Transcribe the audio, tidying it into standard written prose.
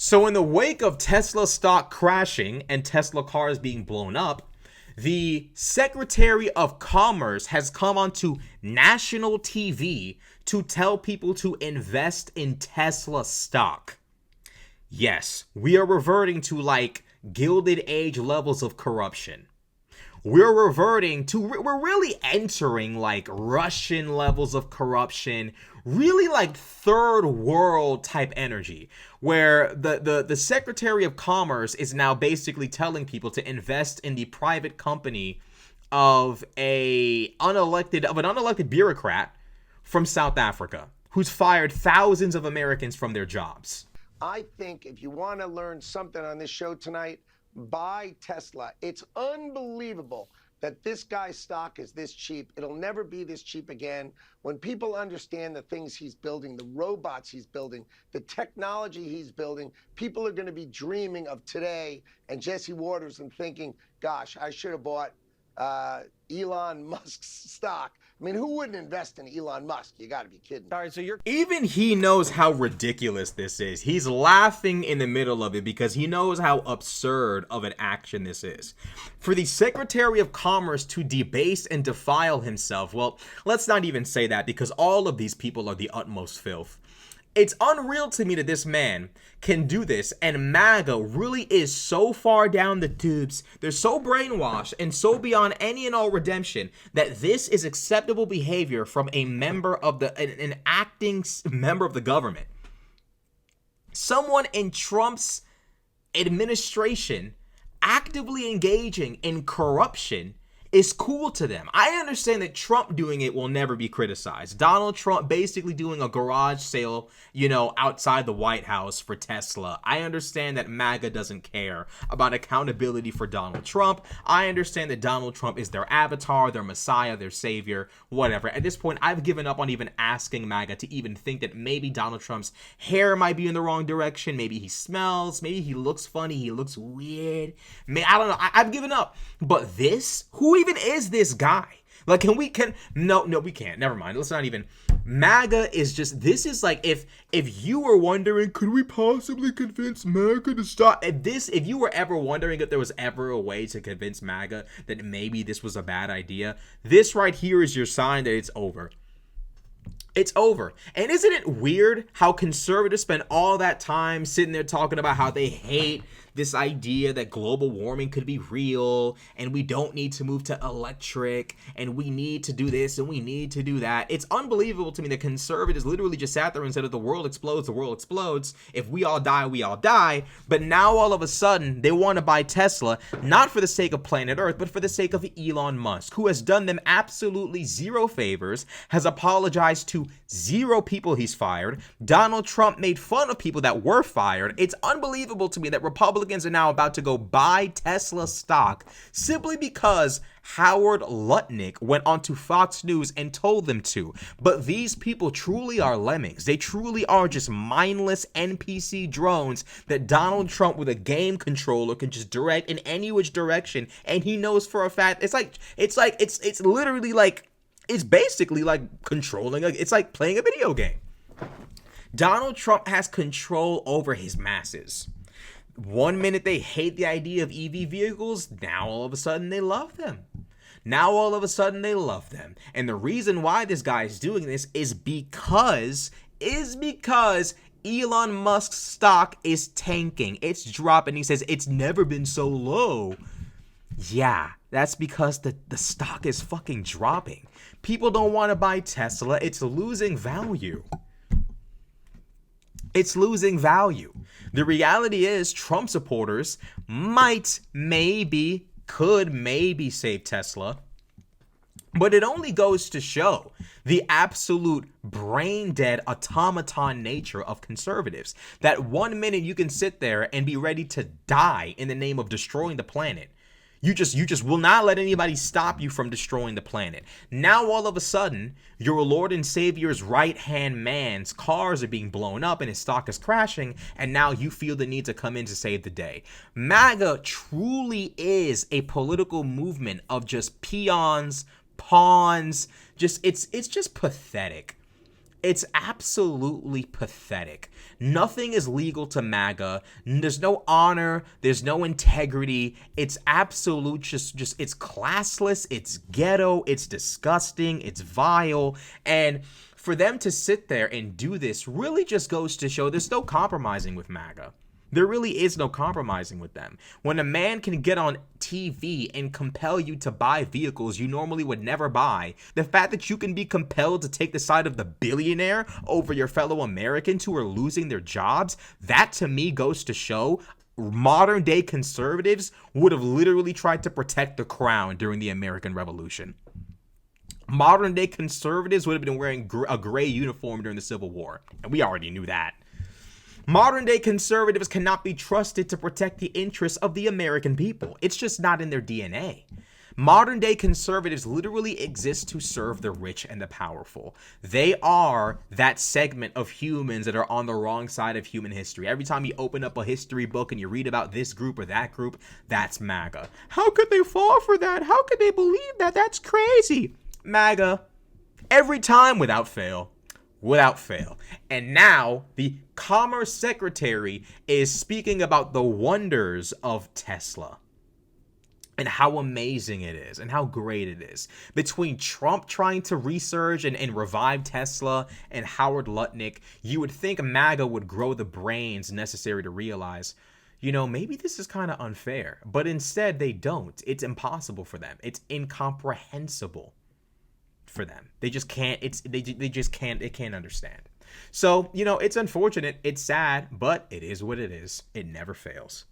So in the wake of Tesla stock crashing and Tesla cars being blown up, the Secretary of Commerce has come onto national TV to tell people to invest in Tesla stock. Yes, we are reverting to like Gilded Age levels of corruption. We're really entering like Russian levels of corruption, really like third world type energy, where the Secretary of Commerce is now basically telling people to invest in the private company of an unelected bureaucrat from South Africa who's fired thousands of Americans from their jobs. I think if you want to learn something on this show tonight, buy Tesla. It's unbelievable that this guy's stock is this cheap. It'll never be this cheap again. When people understand the things he's building, the robots he's building, the technology he's building, people are going to be dreaming of today and Jesse Waters and thinking, gosh, I should have bought Elon Musk's stock. I mean, who wouldn't invest in Elon Musk? You got to be kidding. All right, so even he knows how ridiculous this is. He's laughing in the middle of it because he knows how absurd of an action this is. For the Secretary of Commerce to debase and defile himself, well, let's not even say that because all of these people are the utmost filth. It's unreal to me that this man can do this, and MAGA really is so far down the tubes, they're so brainwashed and so beyond any and all redemption that this is acceptable behavior from a member of an acting member of the government. Someone in Trump's administration actively engaging in corruption is cool to them. I understand that Trump doing it will never be criticized. Donald Trump basically doing a garage sale, outside the White House for Tesla. I understand that MAGA doesn't care about accountability for Donald Trump. I understand that Donald Trump is their avatar, their messiah, their savior, whatever. At this point, I've given up on even asking MAGA to even think that maybe Donald Trump's hair might be in the wrong direction. Maybe he smells. Maybe he looks funny. He looks weird. I don't know. I've given up. But this? Who even is this guy? Like, we can't. Never mind. Let's not even. MAGA is just, this is like, if you were wondering, could we possibly convince MAGA to stop? If you were ever wondering if there was ever a way to convince MAGA that maybe this was a bad idea, this right here is your sign that it's over. It's over. And isn't it weird how conservatives spend all that time sitting there talking about how they hate this idea that global warming could be real and we don't need to move to electric and we need to do this and we need to do that. It's unbelievable to me that conservatives literally just sat there and said, if the world explodes, the world explodes. If we all die, we all die. But now all of a sudden they want to buy Tesla, not for the sake of planet Earth, but for the sake of Elon Musk, who has done them absolutely zero favors, has apologized to zero people he's fired. Donald Trump made fun of people that were fired. It's unbelievable to me that Republicans are now about to go buy Tesla stock simply because Howard Lutnick went onto Fox News and told them to. But these people truly are lemmings. They truly are just mindless NPC drones that Donald Trump with a game controller can just direct in any which direction. And he knows for a fact, it's literally like, it's basically like controlling, it's like playing a video game. Donald Trump has control over his masses. One minute they hate the idea of EV vehicles, now all of a sudden they love them. Now all of a sudden they love them. And the reason why this guy is doing this is because Elon Musk's stock is tanking. It's dropping. He says it's never been so low. Yeah, that's because the stock is fucking dropping. People don't want to buy Tesla. It's losing value. It's losing value. The reality is Trump supporters could maybe save Tesla. But it only goes to show the absolute brain-dead automaton nature of conservatives. That 1 minute you can sit there and be ready to die in the name of destroying the planet. You just will not let anybody stop you from destroying the planet. Now all of a sudden, your Lord and Savior's right-hand man's cars are being blown up and his stock is crashing, and now you feel the need to come in to save the day. MAGA truly is a political movement of just peons, pawns, it's just pathetic. It's absolutely pathetic. Nothing is legal to MAGA. There's no honor. There's no integrity. It's absolute just it's classless. It's ghetto. It's disgusting. It's vile. And for them to sit there and do this really just goes to show there's no compromising with MAGA. There really is no compromising with them. When a man can get on TV and compel you to buy vehicles you normally would never buy, the fact that you can be compelled to take the side of the billionaire over your fellow Americans who are losing their jobs, that to me goes to show modern day conservatives would have literally tried to protect the crown during the American Revolution. Modern day conservatives would have been wearing a gray uniform during the Civil War, and we already knew that. Modern day conservatives cannot be trusted to protect the interests of the American people. It's just not in their DNA. Modern day conservatives literally exist to serve the rich and the powerful. They are that segment of humans that are on the wrong side of human history. Every time you open up a history book and you read about this group or that group, that's MAGA. How could they fall for that? How could they believe that? That's crazy. MAGA. Every time without fail. Without fail. And now the Commerce Secretary is speaking about the wonders of Tesla and how amazing it is and how great it is. Between Trump trying to resurge and revive Tesla and Howard Lutnick, you would think MAGA would grow the brains necessary to realize, maybe this is kind of unfair. But instead they don't. It's impossible for them. It's incomprehensible for them. They just can't. They can't understand. So, it's unfortunate. It's sad, but it is what it is. It never fails.